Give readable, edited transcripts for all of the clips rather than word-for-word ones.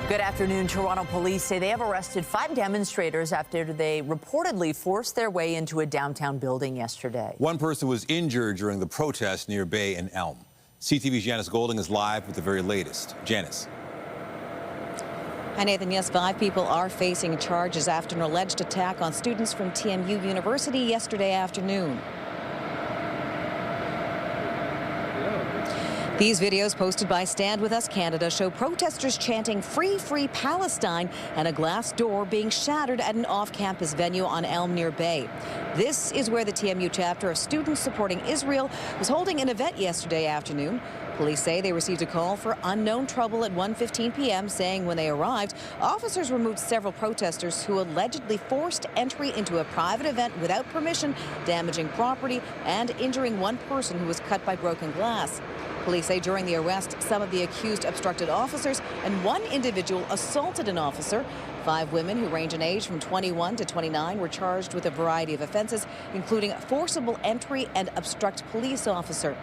Good afternoon. Toronto police say they have arrested 5 demonstrators after they reportedly forced their way into a downtown building yesterday. One person was injured during the protest near Bay and Elm. CTV's Janice Golding is live with the very latest. Janice. Hi, Nathan. Yes, 5 people are facing charges after an alleged attack on students from TMU University yesterday afternoon. These videos posted by Stand With Us Canada show protesters chanting "Free, Free Palestine" and a glass door being shattered at an off-campus venue on Elm near Bay. This is where the TMU chapter of students supporting Israel was holding an event yesterday afternoon. Police say they received a call for unknown trouble at 1:15 p.m., saying when they arrived, officers removed several protesters who allegedly forced entry into a private event without permission, damaging property and injuring one person who was cut by broken glass. Police say during the arrest, some of the accused obstructed officers and one individual assaulted an officer. 5 women who range in age from 21 to 29 were charged with a variety of offenses, including forcible entry and obstruct police officer.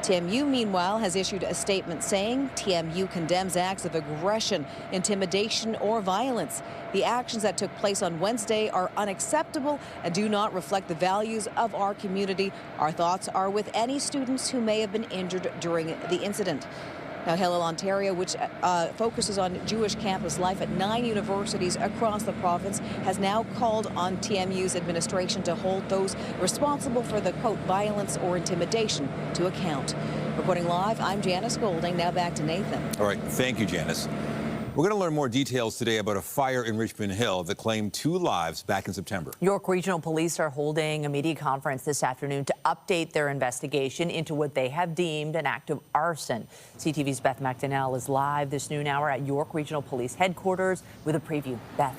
TMU, meanwhile, has issued a statement saying TMU condemns acts of aggression, intimidation, or violence. The actions that took place on Wednesday are unacceptable and do not reflect the values of our community. Our thoughts are with any students who may have been injured during the incident. Now, Hillel, Ontario, which focuses on Jewish campus life at 9 universities across the province, has now called on TMU's administration to hold those responsible for the, quote, violence or intimidation to account. Reporting live, I'm Janice Golding. Now back to Nathan. All right. Thank you, Janice. We're going to learn more details today about a fire in Richmond Hill that claimed 2 lives back in September. York Regional Police are holding a media conference this afternoon to update their investigation into what they have deemed an act of arson. CTV's Beth Macdonell is live this noon hour at York Regional Police headquarters with a preview. Beth.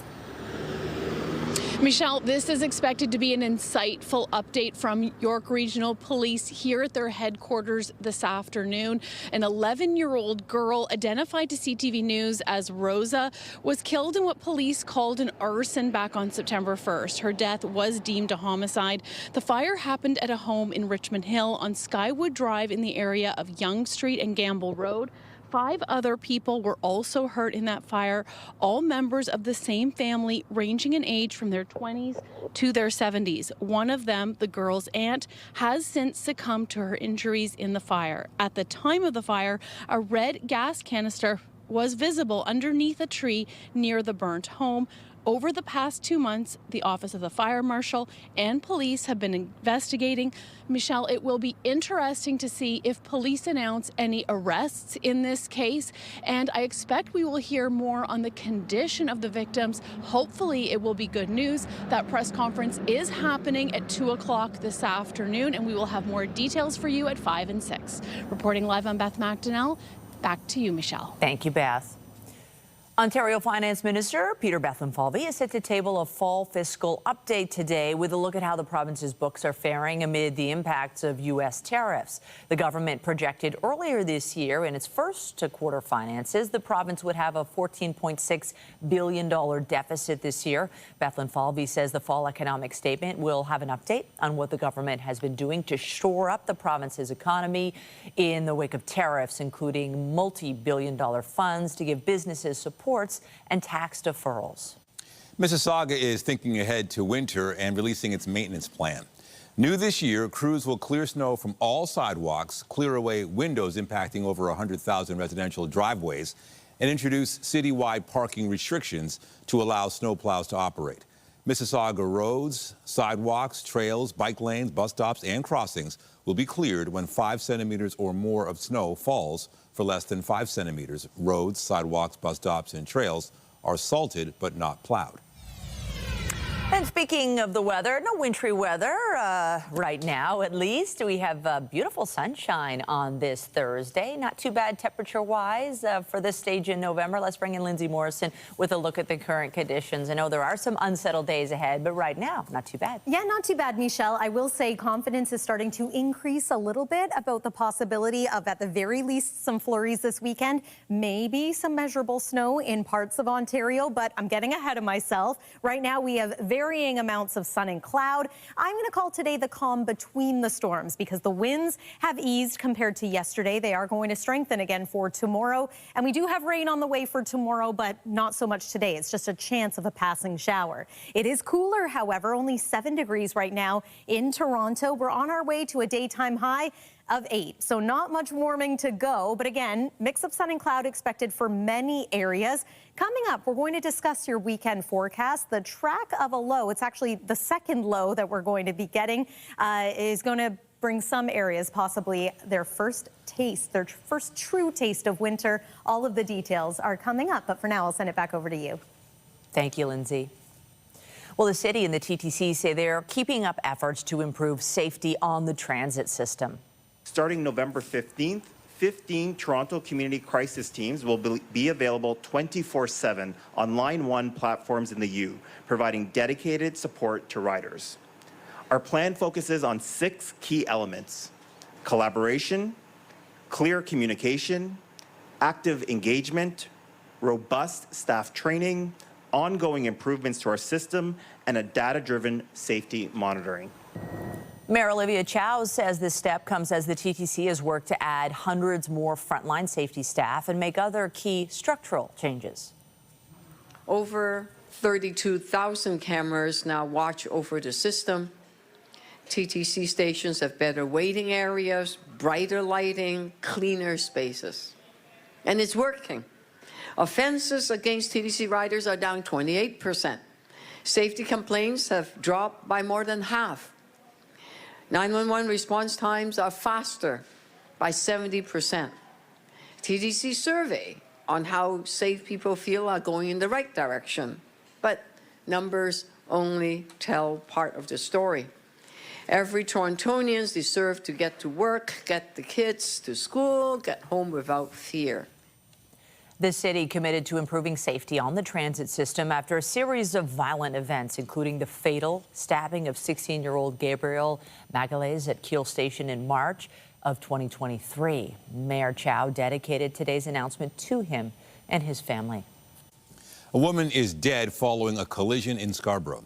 Michelle, this is expected to be an insightful update from York Regional Police here at their headquarters this afternoon. An 11-year-old girl identified to CTV News as Rosa was killed in what police called an arson back on September 1st. Her death was deemed a homicide. The fire happened at a home in Richmond Hill on Skywood Drive in the area of Yonge Street and Gamble Road. 5 other people were also hurt in that fire, all members of the same family ranging in age from their 20s to their 70s. One of them, the girl's aunt, has since succumbed to her injuries in the fire. At the time of the fire, a red gas canister was visible underneath a tree near the burnt home. Over the past 2 months, the Office of the Fire Marshal and police have been investigating. Michelle, it will be interesting to see if police announce any arrests in this case, and I expect we will hear more on the condition of the victims. Hopefully, it will be good news. That press conference is happening at 2 o'clock this afternoon, and we will have more details for you at 5 and 6. Reporting live, I'm Beth Macdonell. Back to you, Michelle. Thank you, Beth. Ontario Finance Minister Peter Bethlenfalvy is set to table a fall fiscal update today with a look at how the province's books are faring amid the impacts of U.S. tariffs. The government projected earlier this year in its first quarter finances the province would have a $14.6 billion deficit this year. Bethlenfalvy says the fall economic statement will have an update on what the government has been doing to shore up the province's economy in the wake of tariffs, including multi-billion-dollar funds to give businesses support and tax deferrals. Mississauga is thinking ahead to winter and releasing its maintenance plan. New this year, crews will clear snow from all sidewalks, clear away windows impacting over 100,000 residential driveways, and introduce citywide parking restrictions to allow snowplows to operate. Mississauga roads, sidewalks, trails, bike lanes, bus stops, and crossings will be cleared when 5 centimeters or more of snow falls. For less than 5 centimeters, roads, sidewalks, bus stops, and trails are salted but not plowed. And speaking of the weather, no wintry weather right now, at least. We have beautiful sunshine on this Thursday. Not too bad temperature-wise for this stage in November. Let's bring in Lindsay Morrison with a look at the current conditions. I know there are some unsettled days ahead, but right now, not too bad. Yeah, not too bad, Michelle. I will say confidence is starting to increase a little bit about the possibility of, at the very least, some flurries this weekend. Maybe some measurable snow in parts of Ontario, but I'm getting ahead of myself. Right now, we have very varying amounts of sun and cloud. I'm going to call today the calm between the storms because the winds have eased compared to yesterday. They are going to strengthen again for tomorrow. And we do have rain on the way for tomorrow, but not so much today. It's just a chance of a passing shower. It is cooler, however, only 7 degrees right now in Toronto. We're on our way to a daytime high of 8. So not much warming to go. But again, mix of sun and cloud expected for many areas. Coming up, we're going to discuss your weekend forecast. The track of a low, it's actually the second low that we're going to be getting, is going to bring some areas possibly their first taste, their first true taste of winter. All of the details are coming up. But for now, I'll send it back over to you. Thank you, Lindsay. Well, the city and the TTC say they're keeping up efforts to improve safety on the transit system. Starting November 15th, 15 Toronto Community Crisis Teams will be available 24/7 on Line 1 platforms in the U, providing dedicated support to riders. Our plan focuses on 6 key elements: collaboration, clear communication, active engagement, robust staff training, ongoing improvements to our system, and a data-driven safety monitoring. Mayor Olivia Chow says this step comes as the TTC has worked to add hundreds more frontline safety staff and make other key structural changes. Over 32,000 cameras now watch over the system. TTC stations have better waiting areas, brighter lighting, cleaner spaces. And it's working. Offenses against TTC riders are down 28%. Safety complaints have dropped by more than half. 911 response times are faster by 70%. TTC survey on how safe people feel are going in the right direction, but numbers only tell part of the story. Every Torontonians deserve to get to work, get the kids to school, get home without fear. The city committed to improving safety on the transit system after a series of violent events, including the fatal stabbing of 16-year-old Gabriel Magalhaes at Keele Station in March of 2023. Mayor Chow dedicated today's announcement to him and his family. A woman is dead following a collision in Scarborough.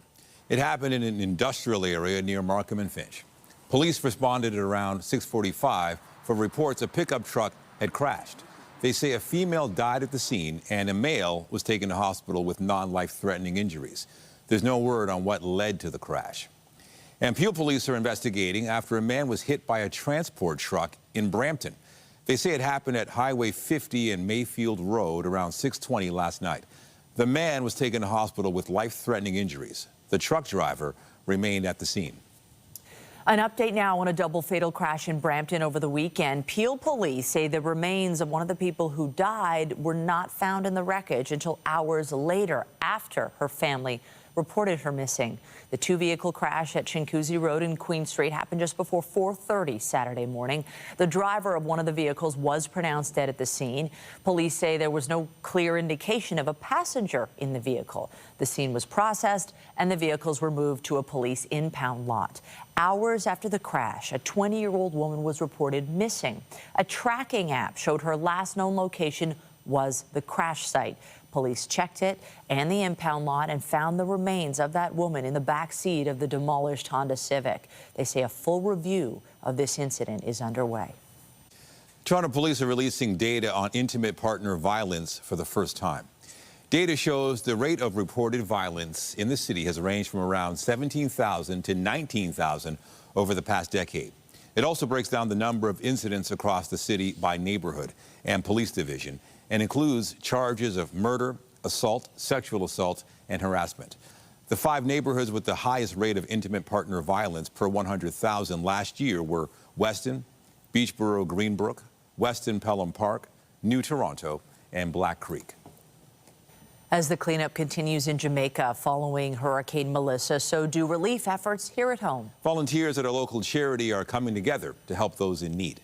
It happened in an industrial area near Markham and Finch. Police responded at around 6:45 for reports a pickup truck had crashed. They say a female died at the scene and a male was taken to hospital with non-life-threatening injuries. There's no word on what led to the crash. And Peel police are investigating after a man was hit by a transport truck in Brampton. They say it happened at Highway 50 and Mayfield Road around 6:20 last night. The man was taken to hospital with life-threatening injuries. The truck driver remained at the scene. An update now on a double fatal crash in Brampton over the weekend. Peel police say the remains of one of the people who died were not found in the wreckage until hours later after her family reported her missing. The two-vehicle crash at Chinguacousy Road and Queen Street happened just before 4:30 Saturday morning. The driver of one of the vehicles was pronounced dead at the scene. Police say there was no clear indication of a passenger in the vehicle. The scene was processed and the vehicles were moved to a police impound lot. Hours after the crash, a 20-year-old woman was reported missing. A tracking app showed her last known location was the crash site. Police checked it and the impound lot and found the remains of that woman in the back seat of the demolished Honda Civic. They say a full review of this incident is underway. Toronto police are releasing data on intimate partner violence for the first time. Data shows the rate of reported violence in the city has ranged from around 17,000 to 19,000 over the past decade. It also breaks down the number of incidents across the city by neighborhood and police division, and includes charges of murder, assault, sexual assault, and harassment. The 5 neighborhoods with the highest rate of intimate partner violence per 100,000 last year were Weston, Beachboro Greenbrook, Weston Pelham Park, New Toronto, and Black Creek. As the cleanup continues in Jamaica following Hurricane Melissa, so do relief efforts here at home. Volunteers at a local charity are coming together to help those in need.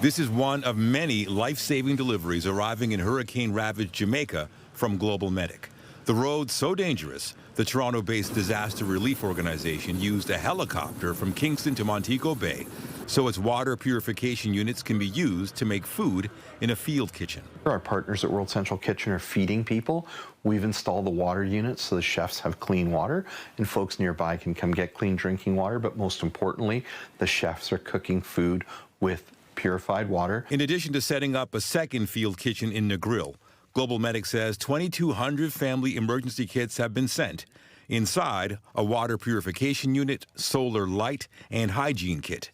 This is one of many life-saving deliveries arriving in hurricane-ravaged Jamaica from Global Medic. The road's so dangerous, the Toronto-based disaster relief organization used a helicopter from Kingston to Montego Bay so its water purification units can be used to make food in a field kitchen. Our partners at World Central Kitchen are feeding people. We've installed the water units so the chefs have clean water and folks nearby can come get clean drinking water. But most importantly, the chefs are cooking food with purified water. In addition to setting up a second field kitchen in Negril, Global Medic says 2,200 family emergency kits have been sent. Inside, a water purification unit, solar light, and hygiene kit.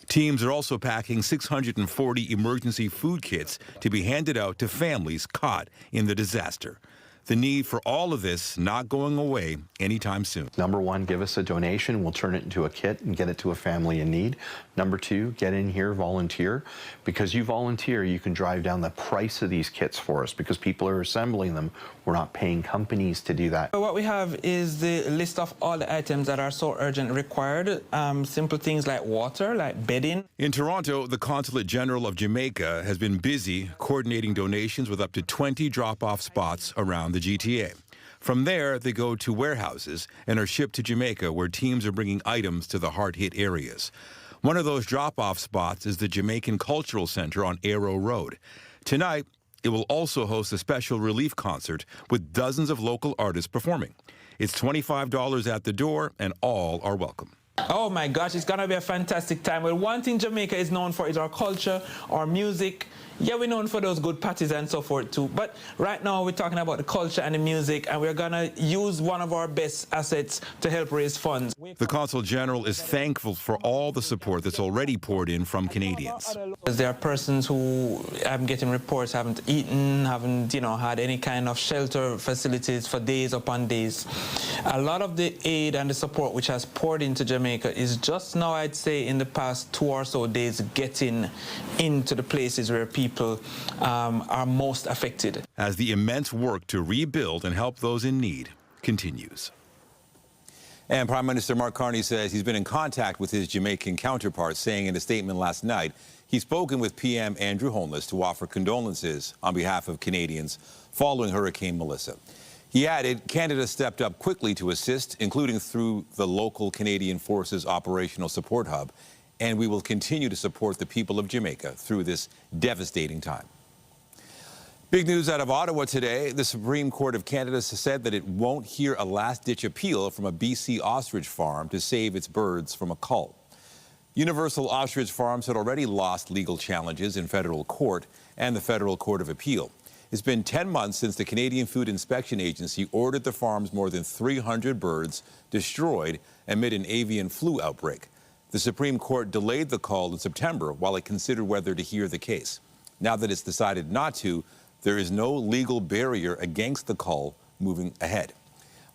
Teams are also packing 640 emergency food kits to be handed out to families caught in the disaster. The need for all of this not going away anytime soon. Number one, give us a donation. We'll turn it into a kit and get it to a family in need. Number two, get in here, volunteer. Because you volunteer, you can drive down the price of these kits for us because people are assembling them. We're not paying companies to do that. What we have is the list of all the items that are so urgent required. Simple things like water, like bedding. In Toronto, the Consulate General of Jamaica has been busy coordinating donations with up to 20 drop-off spots around the GTA. From there, they go to warehouses and are shipped to Jamaica, where teams are bringing items to the hard-hit areas. One of those drop-off spots is the Jamaican Cultural Center on Arrow Road. Tonight, it will also host a special relief concert with dozens of local artists performing. It's $25 at the door, and all are welcome. Oh my gosh, it's gonna be a fantastic time. Well, one thing Jamaica is known for is our culture, our music. Yeah, we're known for those good parties and so forth too. But right now we're talking about the culture and the music, and we're gonna use one of our best assets to help raise funds. The Consul General is thankful for all the support that's already poured in from Canadians. There are persons who, I'm getting reports, haven't eaten, haven't, had any kind of shelter facilities for days upon days. A lot of the aid and the support which has poured into Jamaica is just now, I'd say, in the past 2 or so days, getting into the places where people are most affected. As the immense work to rebuild and help those in need continues. And Prime Minister Mark Carney says he's been in contact with his Jamaican counterpart, saying in a statement last night he's spoken with PM Andrew Holness to offer condolences on behalf of Canadians following Hurricane Melissa. He added Canada stepped up quickly to assist, including through the local Canadian Forces Operational Support Hub, and we will continue to support the people of Jamaica through this devastating time. Big news out of Ottawa today. The Supreme Court of Canada said that it won't hear a last-ditch appeal from a BC ostrich farm to save its birds from a cull. Universal Ostrich Farms had already lost legal challenges in federal court and the Federal Court of Appeal. It's been 10 months since the Canadian Food Inspection Agency ordered the farm's more than 300 birds destroyed amid an avian flu outbreak. The Supreme Court delayed the call in September while it considered whether to hear the case. Now that it's decided not to, there is no legal barrier against the call moving ahead.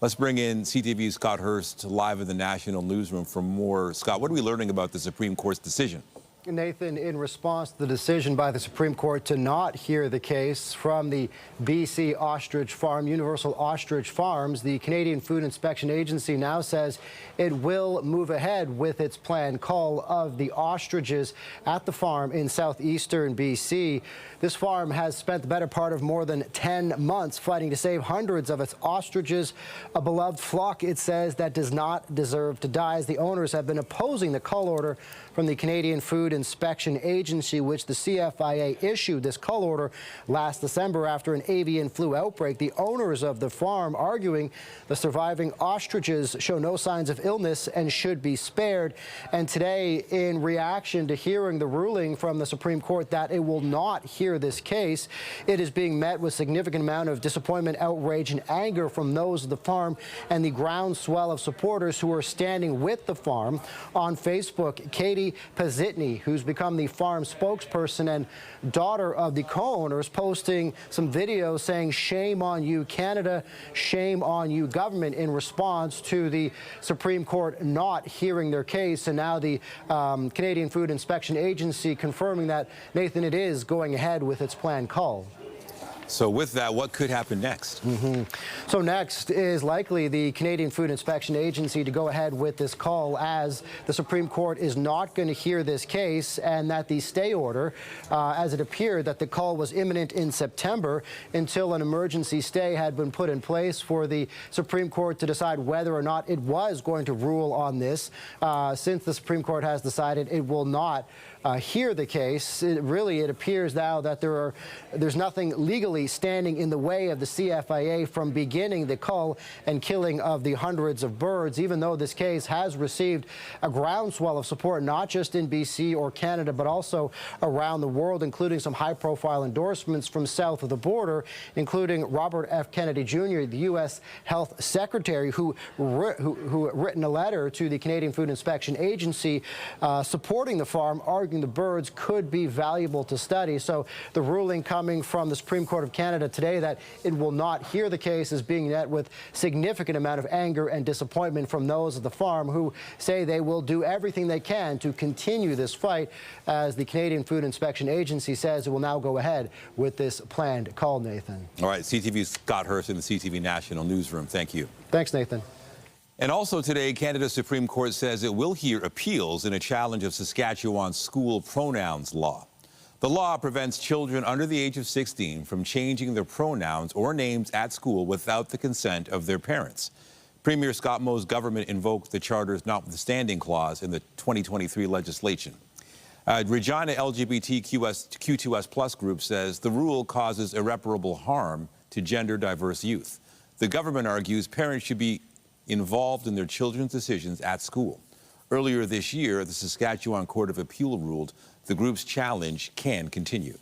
Let's bring in CTV's Scott Hurst live in the National Newsroom for more. Scott, what are we learning about the Supreme Court's decision? Nathan, in response to the decision by the Supreme Court to not hear the case from the BC Ostrich Farm, Universal Ostrich Farms, the Canadian Food Inspection Agency now says it will move ahead with its planned cull of the ostriches at the farm in southeastern BC. This farm has spent the better part of more than 10 months fighting to save hundreds of its ostriches, a beloved flock, it says, that does not deserve to die, as the owners have been opposing the cull order from the Canadian Food Inspection Agency, which the CFIA issued this cull order last December after an avian flu outbreak. The owners of the farm arguing the surviving ostriches show no signs of illness and should be spared. And today, in reaction to hearing the ruling from the Supreme Court that it will not hear this case, it is being met with significant amount of disappointment, outrage, and anger from those of the farm and the groundswell of supporters who are standing with the farm. On Facebook, Katie Pazitny, who's become the farm spokesperson and daughter of the co-owners, posting some videos saying, "Shame on you, Canada, shame on you, government," in response to the Supreme Court not hearing their case. And now the Canadian Food Inspection Agency confirming that, Nathan, it is going ahead with its planned cull. So with that, what could happen next? So next is likely the Canadian Food Inspection Agency to go ahead with this call, as the Supreme Court is not going to hear this case, and that the stay order, as it appeared that the call was imminent in September until an emergency stay had been put in place for the Supreme Court to decide whether or not it was going to rule on this. Since the Supreme Court has decided it will not hear the case, it appears now that there's nothing legally standing in the way of the CFIA from beginning the cull and killing of the hundreds of birds, even though this case has received a groundswell of support, not just in BC or Canada, but also around the world, including some high-profile endorsements from south of the border, including Robert F. Kennedy Jr., the U.S. Health Secretary, who written a letter to the Canadian Food Inspection Agency supporting the farm, arguing the birds could be valuable to study. So the ruling coming from the Supreme Court of Canada today that it will not hear the case is being met with significant amount of anger and disappointment from those at the farm, who say they will do everything they can to continue this fight, as the Canadian Food Inspection Agency says it will now go ahead with this planned call. Nathan. All right, CTV's Scott Hurst in the CTV National Newsroom. Thank you. Thanks, Nathan. And also today, Canada's Supreme Court says it will hear appeals in a challenge of Saskatchewan's school pronouns law. The law prevents children under the age of 16 from changing their pronouns or names at school without the consent of their parents. Premier Scott Moe's government invoked the Charter's notwithstanding clause in the 2023 legislation. Regina LGBTQ2S plus group says the rule causes irreparable harm to gender-diverse youth. The government argues parents should be involved in their children's decisions at school. Earlier this year, the Saskatchewan Court of Appeal ruled the group's challenge can continue.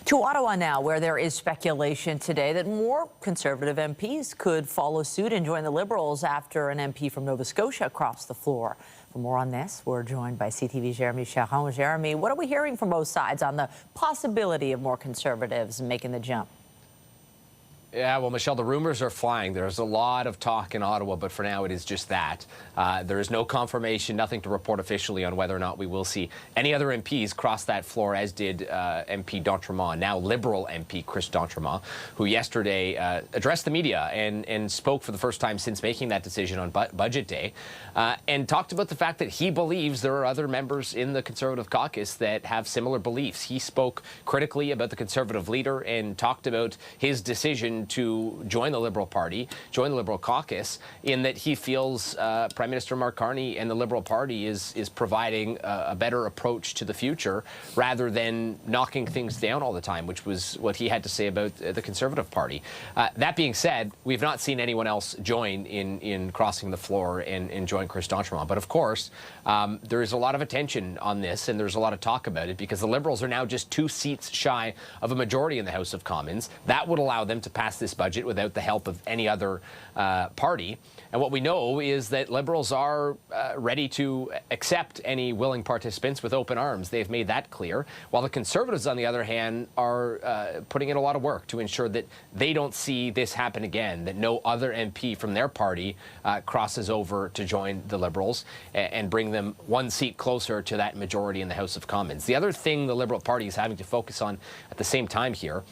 To Ottawa now, where there is speculation today that more Conservative MPs could follow suit and join the Liberals after an MP from Nova Scotia crossed the floor. For more on this, we're joined by CTV's Jeremy Charon. Jeremy, what are we hearing from both sides on the possibility of more Conservatives making the jump? Yeah, well, Michelle, the rumors are flying. There's a lot of talk in Ottawa, but for now it is just that. There is no confirmation, nothing to report officially on whether or not we will see any other MPs cross that floor, as did MP d'Entremont, now Liberal MP Chris d'Entremont, who yesterday addressed the media and spoke for the first time since making that decision on Budget Day, and talked about the fact that he believes there are other members in the Conservative caucus that have similar beliefs. He spoke critically about the Conservative leader and talked about his decision to join the Liberal Party, join the Liberal caucus, in that he feels Prime Minister Mark Carney and the Liberal Party is providing a better approach to the future rather than knocking things down all the time, which was what he had to say about the Conservative Party. That being said, we've not seen anyone else join in crossing the floor and join Chris d'Entremont. But of course, there is a lot of attention on this, and there's a lot of talk about it, because the Liberals are now just 2 seats shy of a majority in the House of Commons. That would allow them to pass this budget without the help of any other party. And what we know is that Liberals are ready to accept any willing participants with open arms. They've made that clear. While the Conservatives, on the other hand, are putting in a lot of work to ensure that they don't see this happen again, that no other MP from their party crosses over to join the Liberals and bring them 1 seat closer to that majority in the House of Commons. The other thing the Liberal Party is having to focus on at the same time here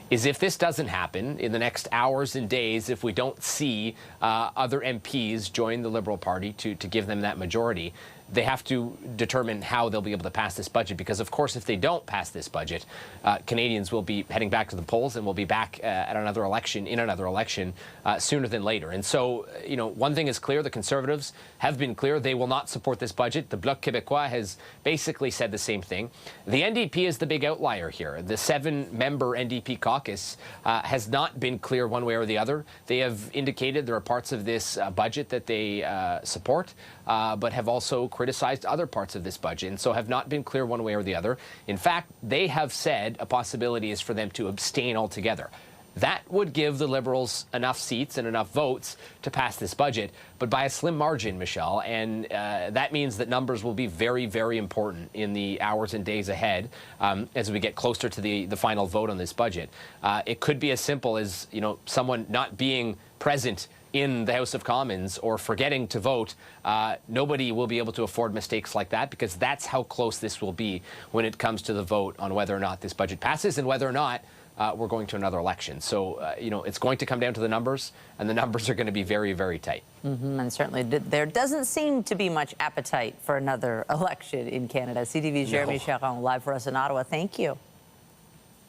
is, if this doesn't happen in the next hours and days, if we don't see other MPs join the Liberal Party to give them that majority, they have to determine how they'll be able to pass this budget. Because, of course, if they don't pass this budget, Canadians will be heading back to the polls and will be back at another election, sooner than later. And so, you know, one thing is clear. The Conservatives have been clear. They will not support this budget. The Bloc Québécois has basically said the same thing. The NDP is the big outlier here. The 7-member NDP caucus has not been clear one way or the other. They have indicated there are parts of this budget that they support, but have also criticized other parts of this budget, and so have not been clear one way or the other. In fact, they have said a possibility is for them to abstain altogether. That would give the Liberals enough seats and enough votes to pass this budget, but by a slim margin, Michelle, and that means that numbers will be very, very important in the hours and days ahead as we get closer to the final vote on this budget. It could be as simple as, you know, someone not being present in the House of Commons or forgetting to vote. Nobody will be able to afford mistakes like that, because that's how close this will be when it comes to the vote on whether or not this budget passes and whether or not we're going to another election. So, you know, it's going to come down to the numbers, and the numbers are going to be very, very tight. And certainly there doesn't seem to be much appetite for another election in Canada. CTV's Jeremy Charon live for us in Ottawa. Thank you.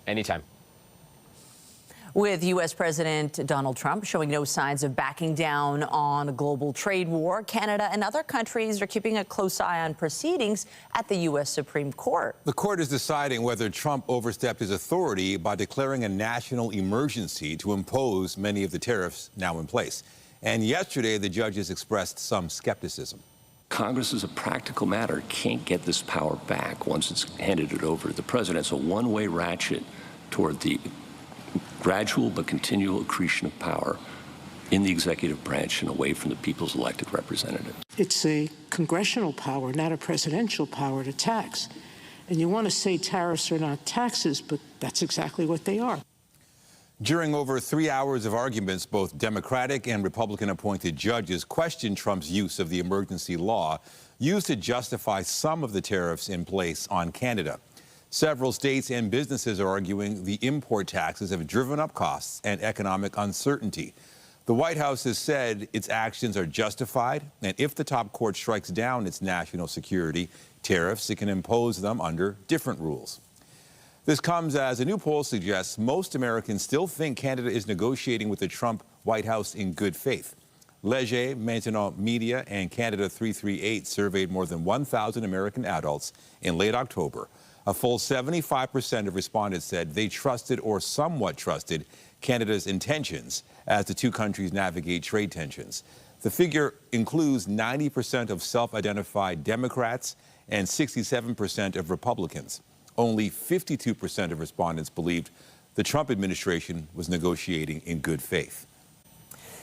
Anytime. With U.S. President Donald Trump showing no signs of backing down on a global trade war, Canada and other countries are keeping a close eye on proceedings at the U.S. Supreme Court. The court is deciding whether Trump overstepped his authority by declaring a national emergency to impose many of the tariffs now in place. And yesterday, the judges expressed some skepticism. Congress, as a practical matter, can't get this power back once it's handed it over to the president. It's a one-way ratchet toward the gradual but continual accretion of power in the executive branch and away from the people's elected representatives. It's a congressional power, not a presidential power to tax. And you want to say tariffs are not taxes, but that's exactly what they are. During over 3 hours of arguments, both Democratic and Republican-appointed judges questioned Trump's use of the emergency law used to justify some of the tariffs in place on Canada. Several states and businesses are arguing the import taxes have driven up costs and economic uncertainty. The White House has said its actions are justified, and if the top court strikes down its national security tariffs, it can impose them under different rules. This comes as a new poll suggests most Americans still think Canada is negotiating with the Trump White House in good faith. Leger, Maintenant Media, and Canada 338 surveyed more than 1,000 American adults in late October. A full 75% of respondents said they trusted or somewhat trusted Canada's intentions as the two countries navigate trade tensions. The figure includes 90% of self-identified Democrats and 67% of Republicans. Only 52% of respondents believed the Trump administration was negotiating in good faith.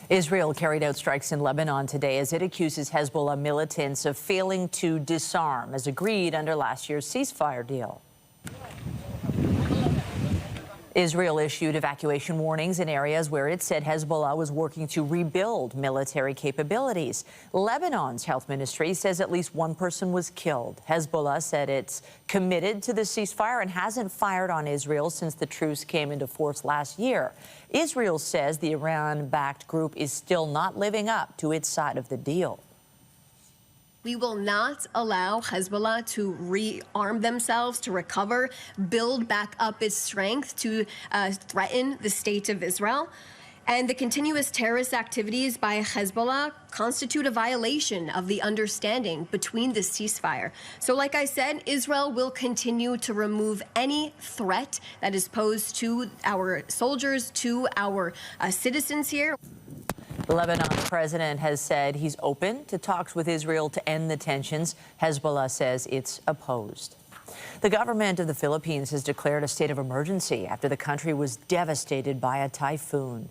Israel carried out strikes in Lebanon today as it accuses Hezbollah militants of failing to disarm, as agreed under last year's ceasefire deal. Israel issued evacuation warnings in areas where it said Hezbollah was working to rebuild military capabilities. Lebanon's health ministry says at least one person was killed. Hezbollah said it's committed to the ceasefire and hasn't fired on Israel since the truce came into force last year. Israel says the Iran-backed group is still not living up to its side of the deal. We will not allow Hezbollah to rearm themselves, to recover, build back up its strength, to threaten the state of Israel. And the continuous terrorist activities by Hezbollah constitute a violation of the understanding between the ceasefire. So like I said, Israel will continue to remove any threat that is posed to our soldiers, to our citizens here. Lebanon's president has said he's open to talks with Israel to end the tensions. Hezbollah says it's opposed. The government of the Philippines has declared a state of emergency after the country was devastated by a typhoon.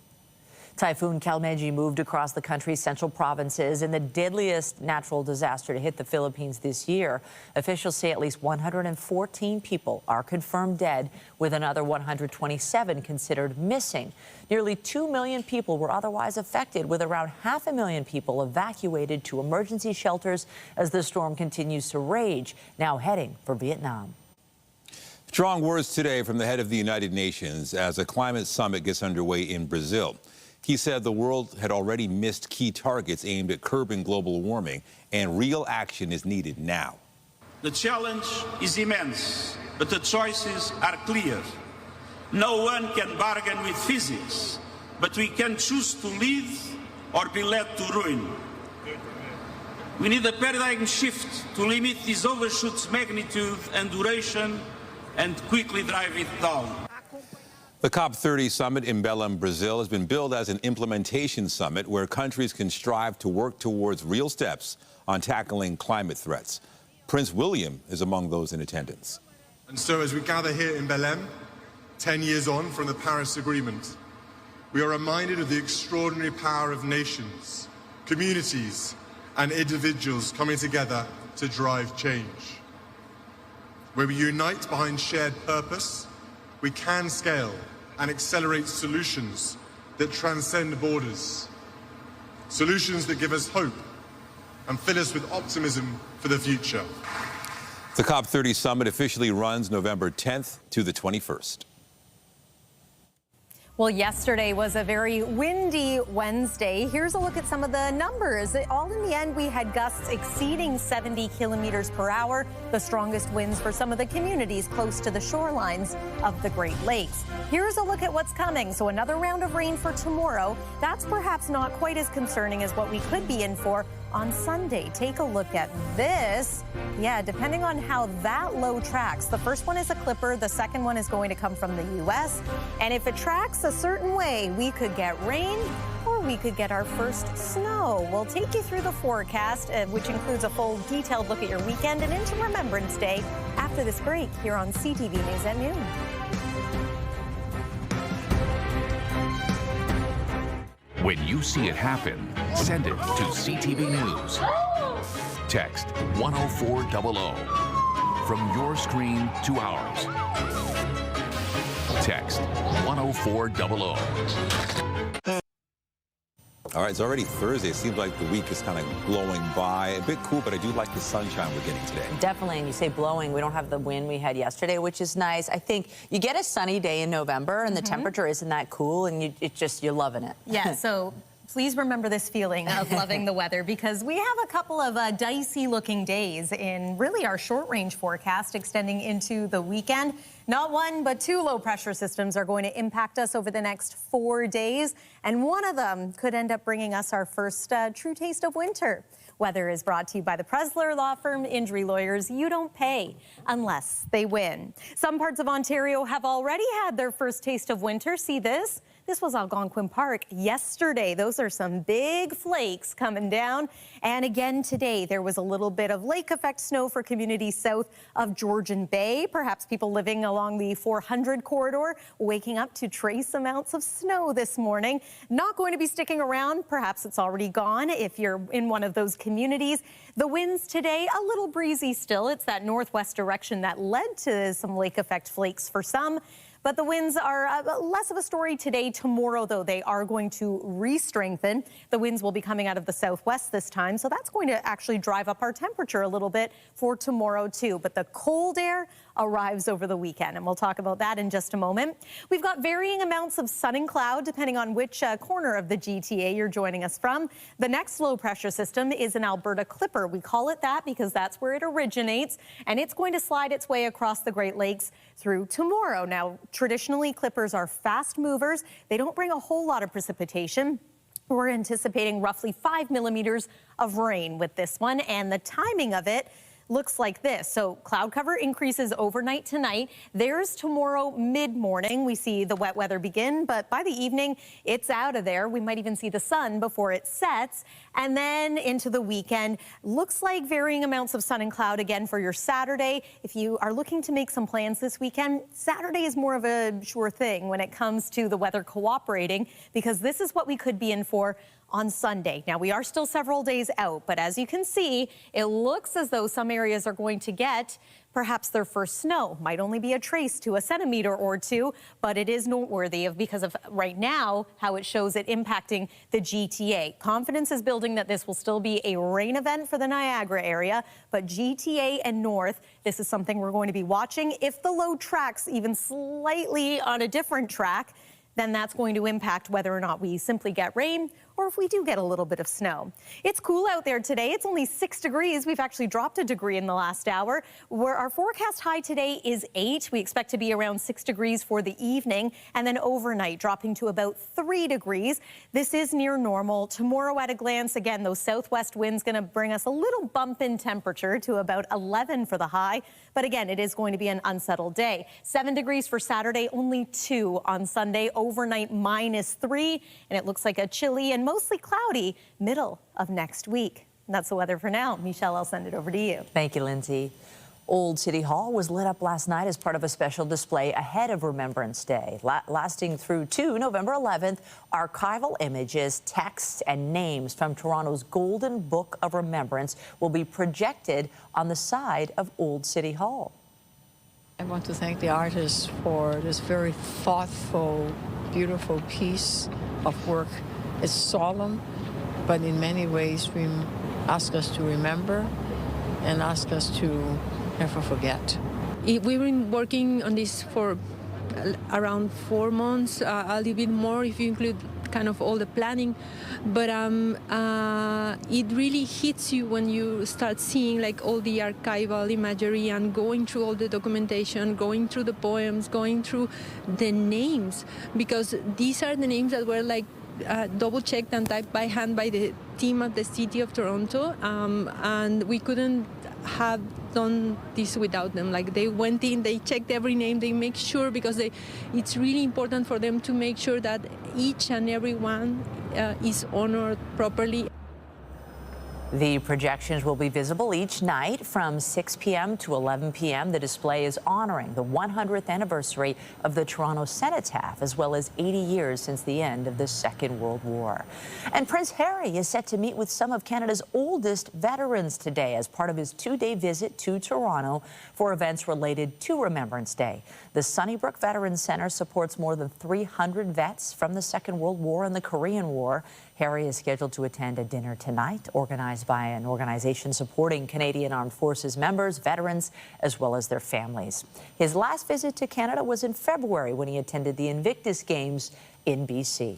Typhoon Kalmeji moved across the country's central provinces in the deadliest natural disaster to hit the Philippines this year. Officials say at least 114 people are confirmed dead, with another 127 considered missing. Nearly 2 million people were otherwise affected, with around 500,000 people evacuated to emergency shelters as the storm continues to rage, now heading for Vietnam. Strong words today from the head of the United Nations as a climate summit gets underway in Brazil. He said the world had already missed key targets aimed at curbing global warming, and real action is needed now. The challenge is immense, but the choices are clear. No one can bargain with physics, but we can choose to lead or be led to ruin. We need a paradigm shift to limit this overshoot's magnitude and duration and quickly drive it down. The COP30 summit in Belém, Brazil, has been billed as an implementation summit where countries can strive to work towards real steps on tackling climate threats. Prince William is among those in attendance. And so as we gather here in Belém, 10 years on from the Paris Agreement, we are reminded of the extraordinary power of nations, communities, and individuals coming together to drive change. Where we unite behind shared purpose, we can scale and accelerate solutions that transcend borders. Solutions that give us hope and fill us with optimism for the future. The COP30 summit officially runs November 10th to the 21st. Well, yesterday was a very windy Wednesday. Here's a look at some of the numbers. All in the end, we had gusts exceeding 70 kilometers per hour, the strongest winds for some of the communities close to the shorelines of the Great Lakes. Here's a look at what's coming. So another round of rain for tomorrow. That's perhaps not quite as concerning as what we could be in for on Sunday. Take a look at this. Yeah, depending on how that low tracks. The first one is a clipper. The second one is going to come from the U.S. And if it tracks a certain way, we could get rain or we could get our first snow. We'll take you through the forecast, which includes a full detailed look at your weekend and into Remembrance Day after this break here on CTV News at noon. When you see it happen, send it to CTV News. Text 10400 from your screen to ours. Text 10400. All right, it's already Thursday. It seems like the week is kind of glowing by. A bit cool, but I do like the sunshine we're getting today. Definitely, and you say blowing. We don't have the wind we had yesterday, which is nice. I think you get a sunny day in November, and the temperature isn't that cool, and you're loving it. Yeah, so please remember this feeling of loving the weather, because we have a couple of dicey looking days in really our short range forecast extending into the weekend. Not one, but two low pressure systems are going to impact us over the next 4 days. And one of them could end up bringing us our first true taste of winter. Weather is brought to you by the Presler Law Firm. Injury lawyers, you don't pay unless they win. Some parts of Ontario have already had their first taste of winter. See this? This was Algonquin Park yesterday. Those are some big flakes coming down. And again today, there was a little bit of lake effect snow for communities south of Georgian Bay. Perhaps people living along the 400 corridor waking up to trace amounts of snow this morning. Not going to be sticking around. Perhaps it's already gone if you're in one of those communities. The winds today, a little breezy still. It's that northwest direction that led to some lake effect flakes for some. But the winds are less of a story today. Tomorrow, though, they are going to re-strengthen. The winds will be coming out of the southwest this time, so that's going to actually drive up our temperature a little bit for tomorrow, too. But the cold air arrives over the weekend, and we'll talk about that in just a moment. We've got varying amounts of sun and cloud, depending on which corner of the GTA you're joining us from. The next low-pressure system is an Alberta clipper. We call it that because that's where it originates, and it's going to slide its way across the Great Lakes through tomorrow. Now, traditionally, clippers are fast movers. They don't bring a whole lot of precipitation. We're anticipating roughly 5 millimeters of rain with this one, and the timing of it looks like this. So cloud cover increases overnight tonight. There's tomorrow mid-morning. We see the wet weather begin, but by the evening, it's out of there. We might even see the sun before it sets. And then into the weekend, looks like varying amounts of sun and cloud again for your Saturday. If you are looking to make some plans this weekend, Saturday is more of a sure thing when it comes to the weather cooperating, because this is what we could be in for on Sunday. Now, we are still several days out, but as you can see, it looks as though some areas are going to get perhaps their first snow. Might only be a trace to a centimeter or two, but it is noteworthy because of right now how it shows it impacting the GTA. Confidence is building that this will still be a rain event for the Niagara area, but GTA and north, this is something we're going to be watching. If the low tracks even slightly on a different track, then that's going to impact whether or not we simply get rain or if we do get a little bit of snow. It's cool out there today. It's only 6 degrees. We've actually dropped a degree in the last hour. Where our forecast high today is 8. We expect to be around 6 degrees for the evening, and then overnight dropping to about 3 degrees. This is near normal. Tomorrow at a glance, again, those southwest winds going to bring us a little bump in temperature to about 11 for the high. But again, it is going to be an unsettled day. 7 degrees for Saturday, only 2 on Sunday. Overnight -3, and it looks like a chilly and mostly cloudy middle of next week. And that's the weather for now. Michelle, I'll send it over to you. Thank you, Lindsay. Old City Hall was lit up last night as part of a special display ahead of Remembrance Day. Lasting through to November 11th, archival images, texts, and names from Toronto's Golden Book of Remembrance will be projected on the side of Old City Hall. I want to thank the artists for this very thoughtful, beautiful piece of work. It's solemn, but in many ways ask us to remember and ask us to never forget. We've been working on this for around 4 months, a little bit more if you include kind of all the planning, but it really hits you when you start seeing like all the archival imagery and going through all the documentation, going through the poems, going through the names, because these are the names that were like double-checked and typed by hand by the team at the City of Toronto, and we couldn't have done this without them. Like, they went in, they checked every name, they make sure, because it's really important for them to make sure that each and every one is honored properly. The projections will be visible each night from 6 p.m. to 11 p.m. The display is honoring the 100th anniversary of the Toronto Cenotaph, as well as 80 years since the end of the Second World War. And Prince Harry is set to meet with some of Canada's oldest veterans today as part of his two-day visit to Toronto for events related to Remembrance Day. The Sunnybrook Veterans Centre supports more than 300 vets from the Second World War and the Korean War. Harry is scheduled to attend a dinner tonight organized by an organization supporting Canadian Armed Forces members, veterans, as well as their families. His last visit to Canada was in February when he attended the Invictus Games in BC.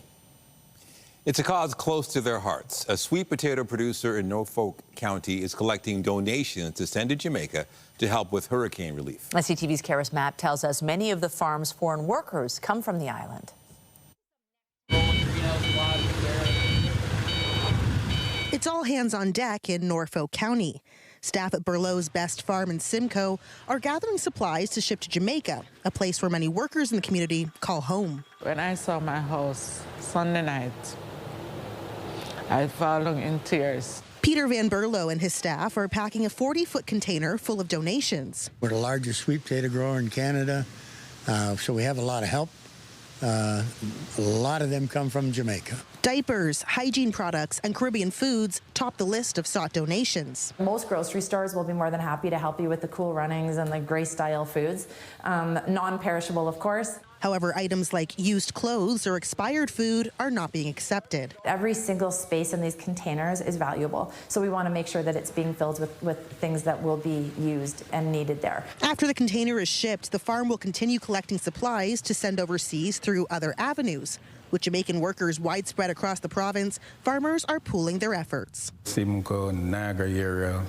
It's a cause close to their hearts. A sweet potato producer in Norfolk County is collecting donations to send to Jamaica to help with hurricane relief. CTV's Karis Mapp tells us many of the farm's foreign workers come from the island. It's all hands on deck in Norfolk County. Staff at Burlow's Best Farm in Simcoe are gathering supplies to ship to Jamaica, a place where many workers in the community call home. When I saw my house Sunday night, I fell in tears. Peter Van Burlow and his staff are packing a 40-foot container full of donations. We're the largest sweet potato grower in Canada, so we have a lot of help. A lot of them come from Jamaica. Diapers, hygiene products, and Caribbean foods top the list of sought donations. Most grocery stores will be more than happy to help you with the Cool Runnings and the Gray-style foods. Non-perishable, of course. However, items like used clothes or expired food are not being accepted. Every single space in these containers is valuable, so we want to make sure that it's being filled with things that will be used and needed there. After the container is shipped, the farm will continue collecting supplies to send overseas through other avenues. With Jamaican workers widespread across the province, farmers are pooling their efforts. Simcoe, Niagara area,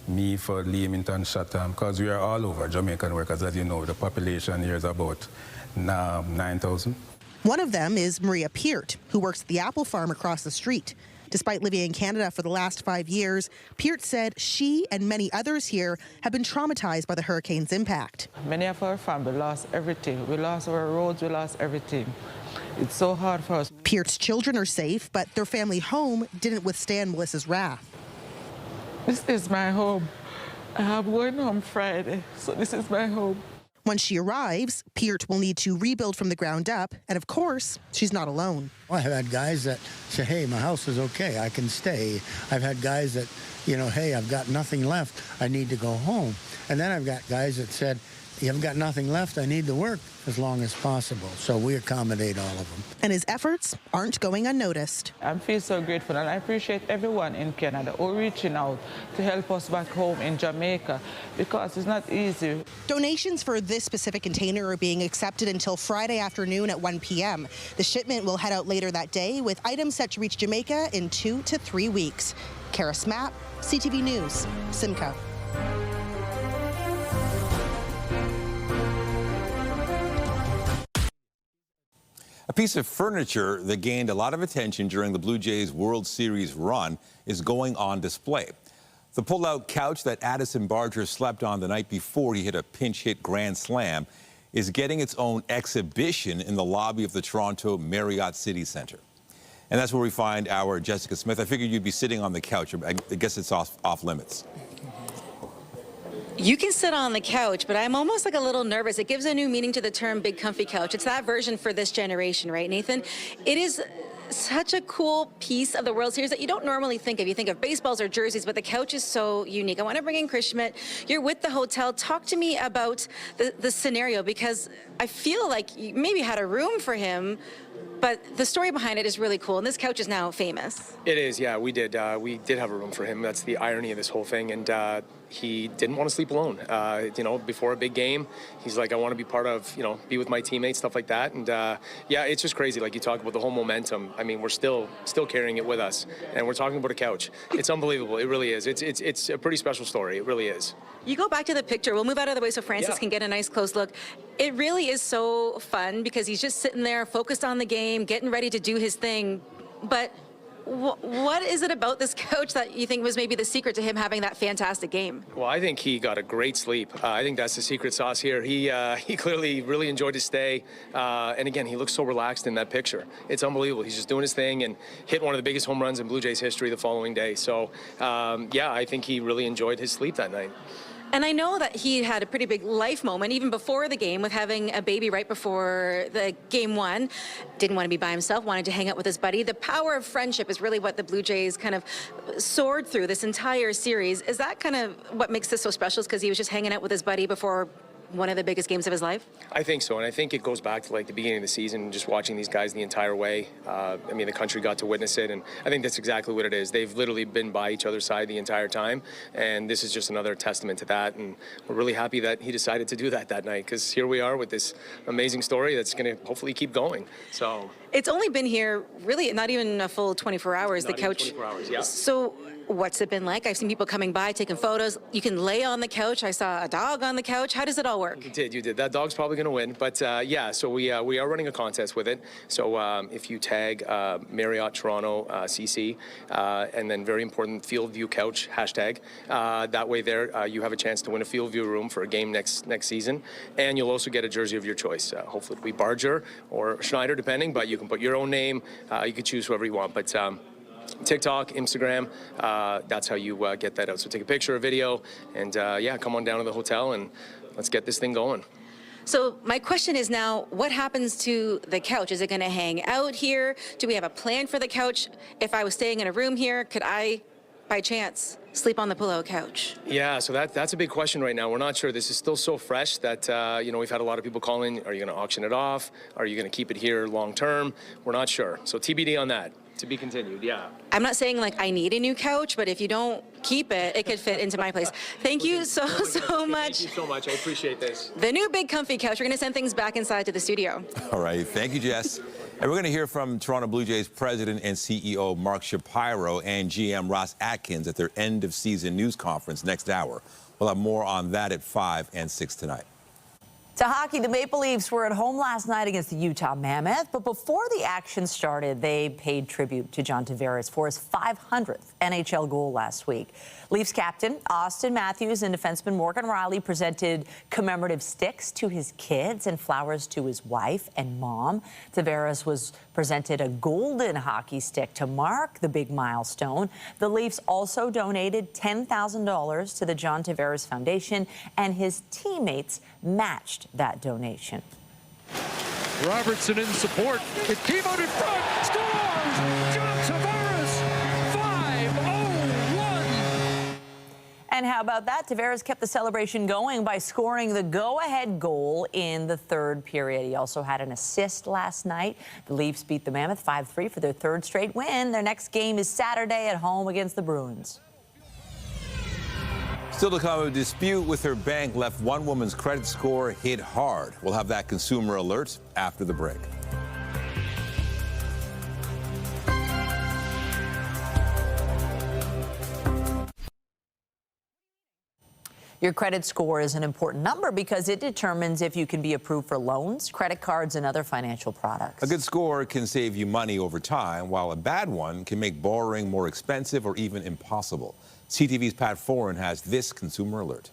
Meaford, Leamington, Chatham, because we are all over Jamaican workers. As you know, the population here is about 9,000. One of them is Maria Peart, who works at the apple farm across the street. Despite living in Canada for the last 5 years, Peart said she and many others here have been traumatized by the hurricane's impact. Many of our family lost everything. We lost our roads, we lost everything. It's so hard for us. Peart's children are safe, but their family home didn't withstand Melissa's wrath. This is my home. I'm going home Friday, so this is my home. When she arrives, Peart will need to rebuild from the ground up, and of course, she's not alone. I've had guys that say, hey, my house is okay, I can stay. I've had guys that, hey, I've got nothing left, I need to go home. And then I've got guys that said, you haven't got nothing left, I need to work as long as possible. So we accommodate all of them. And his efforts aren't going unnoticed. I feel so grateful, and I appreciate everyone in Canada who are reaching out to help us back home in Jamaica, because it's not easy. Donations for this specific container are being accepted until Friday afternoon at 1 p.m. The shipment will head out later that day, with items set to reach Jamaica in 2 to 3 weeks. Karis Mapp, CTV News, Simcoe. A piece of furniture that gained a lot of attention during the Blue Jays World Series run is going on display. The pull-out couch that Addison Barger slept on the night before he hit a pinch-hit grand slam is getting its own exhibition in the lobby of the Toronto Marriott City Centre. And that's where we find our Jessica Smith. I figured you'd be sitting on the couch. I guess it's off limits. You can sit on the couch, but I'm almost like a little nervous. It gives a new meaning to the term big comfy couch. It's that version for this generation, right, Nathan? It is such a cool piece of the World Series that you don't normally think of. You think of baseballs or jerseys, but the couch is so unique. I want to bring in Chris Schmidt. You're with the hotel. Talk to me about the scenario, because I feel like you maybe had a room for him, but the story behind it is really cool, and this couch is now famous. It is, yeah. We did have a room for him. That's the irony of this whole thing, and he didn't want to sleep alone. Before a big game, he's like, I want to be part of, be with my teammates, stuff like that. And yeah, it's just crazy. Like you talk about the whole momentum. I mean, we're still carrying it with us, and we're talking about a couch. It's unbelievable. It really is. It's a pretty special story. It really is. You go back to the picture. We'll move out of the way so Francis can get a nice close look. It really is so fun because he's just sitting there focused on the game, getting ready to do his thing. But what is it about this coach that you think was maybe the secret to him having that fantastic game? Well, I think he got a great sleep. I think that's the secret sauce here. He clearly really enjoyed his stay. And again, he looks so relaxed in that picture. It's unbelievable. He's just doing his thing and hit one of the biggest home runs in Blue Jays history the following day. So, yeah, I think he really enjoyed his sleep that night. And I know that he had a pretty big life moment even before the game with having a baby right before the game one. Didn't want to be by himself, wanted to hang out with his buddy. The power of friendship is really what the Blue Jays kind of soared through this entire series. Is that kind of what makes this so special? Is because he was just hanging out with his buddy before one of the biggest games of his life? I think so, and I think it goes back to like the beginning of the season, just watching these guys the entire way. I mean, the country got to witness it, and I think that's exactly what it is. They've literally been by each other's side the entire time, and this is just another testament to that, and we're really happy that he decided to do that night, because here we are with this amazing story that's going to hopefully keep going. So it's only been here really not even a full 24 hours, the couch. 24 hours, yeah. So what's it been like? I've seen people coming by, taking photos. You can lay on the couch. I saw a dog on the couch. How does it all work? You did. That dog's probably going to win. But yeah, so we are running a contest with it. So if you tag Marriott Toronto CC, and then very important, Field View Couch hashtag, that way there you have a chance to win a Field View room for a game next season. And you'll also get a jersey of your choice. Hopefully it'll be Barger or Schneider, depending, but you can put your own name. You can choose whoever you want. But TikTok, Instagram, that's how you get that out. So take a picture, a video, and yeah, come on down to the hotel and let's get this thing going. So my question is now, what happens to the couch? Is it going to hang out here? Do we have a plan for the couch? If I was staying in a room here, could I, by chance, sleep on the pull-out couch? Yeah, so that's a big question right now. We're not sure. This is still so fresh that, we've had a lot of people calling. Are you going to auction it off? Are you going to keep it here long-term? We're not sure. So TBD on that. To be continued, yeah. I'm not saying like I need a new couch, but if you don't keep it, it could fit into my place. Thank you so much. Thank you so much. I appreciate this. The new big comfy couch. We're going to send things back inside to the studio. All right. Thank you, Jess. And we're going to hear from Toronto Blue Jays president and CEO Mark Shapiro and GM Ross Atkins at their end-of-season news conference next hour. We'll have more on that at 5 and 6 tonight. To hockey, the Maple Leafs were at home last night against the Utah Mammoth, but before the action started, they paid tribute to John Tavares for his 500th NHL goal last week. Leafs captain Austin Matthews and defenseman Morgan Rielly presented commemorative sticks to his kids and flowers to his wife and mom. Tavares was presented a golden hockey stick to mark the big milestone. The Leafs also donated $10,000 to the John Tavares Foundation, and his teammates matched that donation. Robertson in support. It came out in front. Scores! John Tavares! 5-0-1! And how about that? Tavares kept the celebration going by scoring the go-ahead goal in the third period. He also had an assist last night. The Leafs beat the Mammoth 5-3 for their third straight win. Their next game is Saturday at home against the Bruins. Still to come, a dispute with her bank left one woman's credit score hit hard. We'll have that consumer alert after the break. Your credit score is an important number because it determines if you can be approved for loans, credit cards, and other financial products. A good score can save you money over time, while a bad one can make borrowing more expensive or even impossible. CTV's Pat Foran has this consumer alert.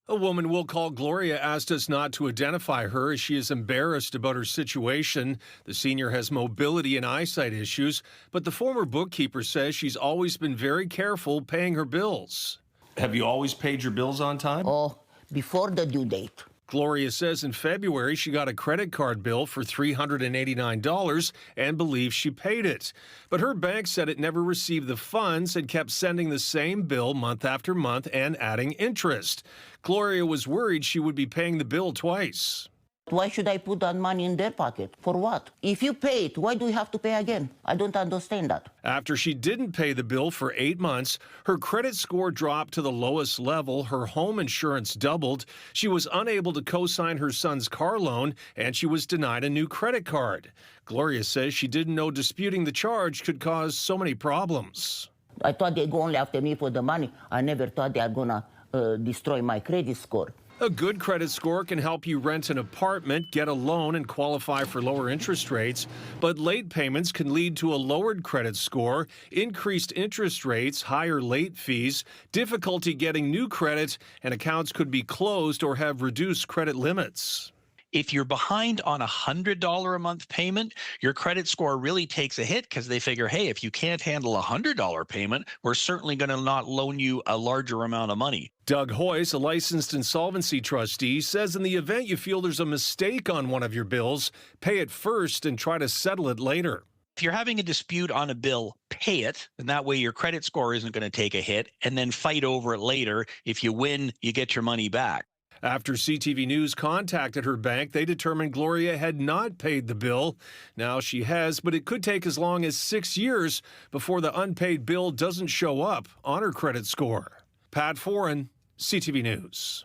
A woman we'll call Gloria asked us not to identify her as she is embarrassed about her situation. The senior has mobility and eyesight issues, but the former bookkeeper says she's always been very careful paying her bills. Have you always paid your bills on time? Oh, before the due date. Gloria says in February she got a credit card bill for $389 and believes she paid it. But her bank said it never received the funds and kept sending the same bill month after month and adding interest. Gloria was worried she would be paying the bill twice. Why should I put that money in their pocket? For what? If you pay it, why do you have to pay again? I don't understand that. After she didn't pay the bill for 8 months, her credit score dropped to the lowest level, her home insurance doubled, she was unable to co-sign her son's car loan, and she was denied a new credit card. Gloria says she didn't know disputing the charge could cause so many problems. I thought they'd go only after me for the money. I never thought they were gonna destroy my credit score. A good credit score can help you rent an apartment, get a loan, and qualify for lower interest rates. But late payments can lead to a lowered credit score, increased interest rates, higher late fees, difficulty getting new credit, and accounts could be closed or have reduced credit limits. If you're behind on a $100 a month payment, your credit score really takes a hit because they figure, hey, if you can't handle a $100 payment, we're certainly going to not loan you a larger amount of money. Doug Hoyce, a licensed insolvency trustee, says in the event you feel there's a mistake on one of your bills, pay it first and try to settle it later. If you're having a dispute on a bill, pay it, and that way your credit score isn't going to take a hit, and then fight over it later. If you win, you get your money back. After CTV News contacted her bank, they determined Gloria had not paid the bill. Now she has, but it could take as long as 6 years before the unpaid bill doesn't show up on her credit score. Pat Foran, CTV News.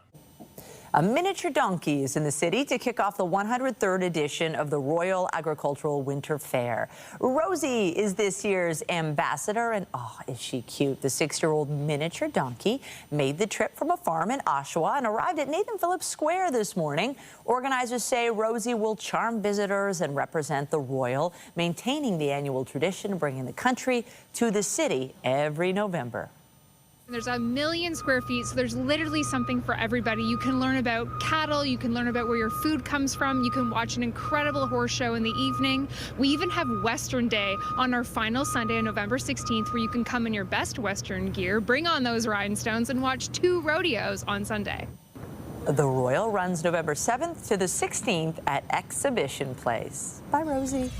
A miniature donkey is in the city to kick off the 103rd edition of the Royal Agricultural Winter Fair. Rosie is this year's ambassador, and oh, is she cute. The 6-year-old miniature donkey made the trip from a farm in Oshawa and arrived at Nathan Phillips Square this morning. Organizers say Rosie will charm visitors and represent the royal, maintaining the annual tradition, bringing the country to the city every November. There's 1 million square feet, so there's literally something for everybody. You can learn about cattle, you can learn about where your food comes from, you can watch an incredible horse show in the evening. We even have Western Day on our final Sunday on November 16th, where you can come in your best Western gear, bring on those rhinestones, and watch 2 rodeos on Sunday. The Royal runs November 7th to the 16th at Exhibition Place. Bye, Rosie.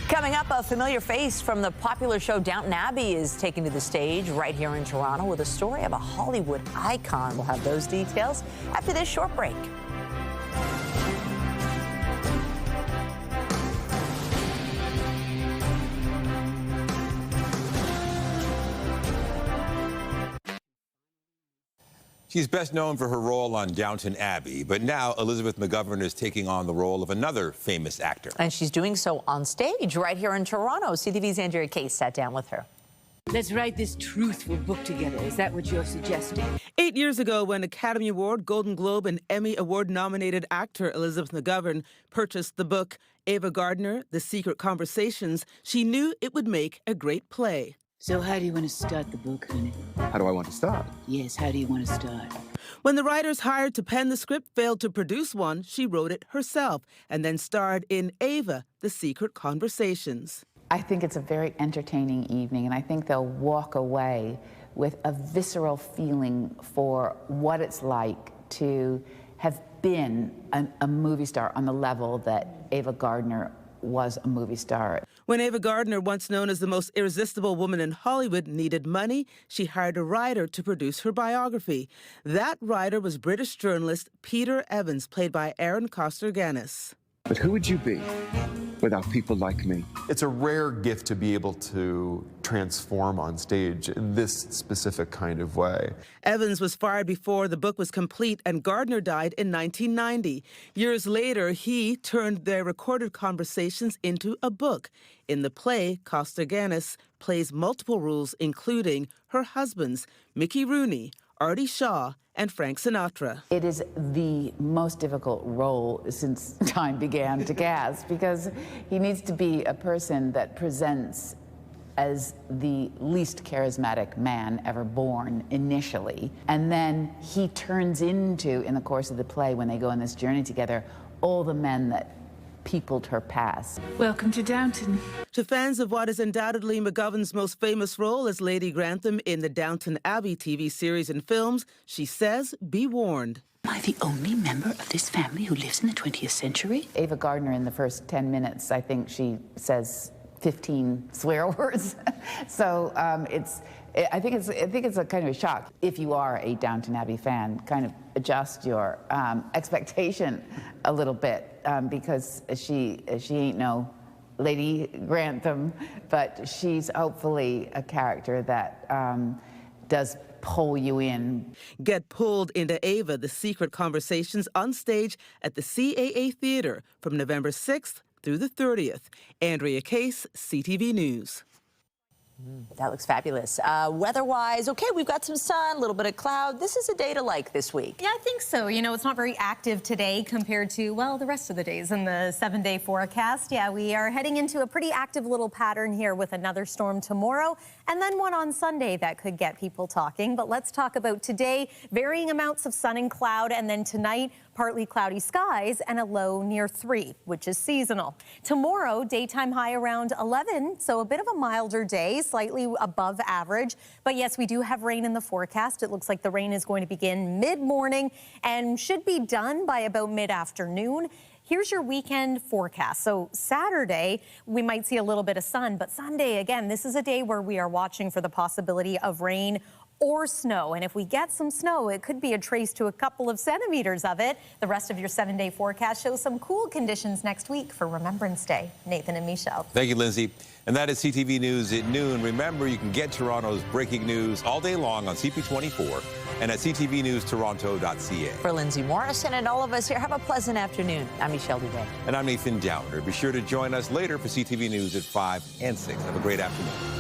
Coming up, a familiar face from the popular show Downton Abbey is taken to the stage right here in Toronto with a story of a Hollywood icon. We'll have those details after this short break. She's best known for her role on Downton Abbey, but now Elizabeth McGovern is taking on the role of another famous actor. And she's doing so on stage right here in Toronto. CTV's Andrea Case sat down with her. Let's write this truthful book together. Is that what you're suggesting? 8 years ago, when Academy Award, Golden Globe, and Emmy Award-nominated actor Elizabeth McGovern purchased the book Ava Gardner, The Secret Conversations, she knew it would make a great play. So how do you want to start the book, honey? How do I want to start? Yes, how do you want to start? When the writers hired to pen the script failed to produce one, she wrote it herself and then starred in Ava, The Secret Conversations. I think it's a very entertaining evening, and I think they'll walk away with a visceral feeling for what it's like to have been a movie star on the level that Ava Gardner was a movie star. When Ava Gardner, once known as the most irresistible woman in Hollywood, needed money, she hired a writer to produce her biography. That writer was British journalist Peter Evans, played by Aaron Coster-Ganis. But who would you be without people like me? It's a rare gift to be able to transform on stage in this specific kind of way. Evans was fired before the book was complete, and Gardner died in 1990. Years later, he turned their recorded conversations into a book. In the play, Coster-Ganis plays multiple roles, including her husbands, Mickey Rooney, Artie Shaw, and Frank Sinatra. It is the most difficult role since time began to cast, because he needs to be a person that presents as the least charismatic man ever born initially. And then he turns into, in the course of the play, when they go on this journey together, all the men that peopled her past. Welcome to Downton. To fans of what is undoubtedly McGovern's most famous role as Lady Grantham in the Downton Abbey TV series and films, she says, be warned. Am I the only member of this family who lives in the 20th century? Ava Gardner, in the first 10 minutes, I think she says 15 swear words. So I think it's a kind of a shock. If you are a Downton Abbey fan, kind of adjust your expectation a little bit, because she ain't no Lady Grantham, but she's hopefully a character that does pull you in. Get pulled into Ava, The Secret Conversations, on stage at the CAA Theatre from November 6th through the 30th. Andrea Case, CTV News. That looks fabulous. Weather-wise, okay, we've got some sun, a little bit of cloud. This is a day to like this week. Yeah, I think so. You know, it's not very active today compared to, well, the rest of the days in the 7-day forecast. Yeah, we are heading into a pretty active little pattern here with another storm tomorrow and then one on Sunday that could get people talking. But let's talk about today. Varying amounts of sun and cloud, and then tonight, partly cloudy skies and a low near 3, which is seasonal. Tomorrow, daytime high around 11, so a bit of a milder day, slightly above average. But yes, we do have rain in the forecast. It looks like the rain is going to begin mid-morning and should be done by about mid-afternoon. Here's your weekend forecast. So Saturday, we might see a little bit of sun, but Sunday, again, this is a day where we are watching for the possibility of rain or snow. And if we get some snow, it could be a trace to a couple of centimeters of it. The rest of your 7-day forecast shows some cool conditions next week for Remembrance Day. Nathan and Michelle. Thank you, Lindsay. And that is CTV News at noon. Remember, you can get Toronto's breaking news all day long on CP24 and at ctvnewstoronto.ca. For Lindsay Morrison and all of us here, have a pleasant afternoon. I'm Michelle Dubé. And I'm Nathan Downer. Be sure to join us later for CTV News at 5 and 6. Have a great afternoon.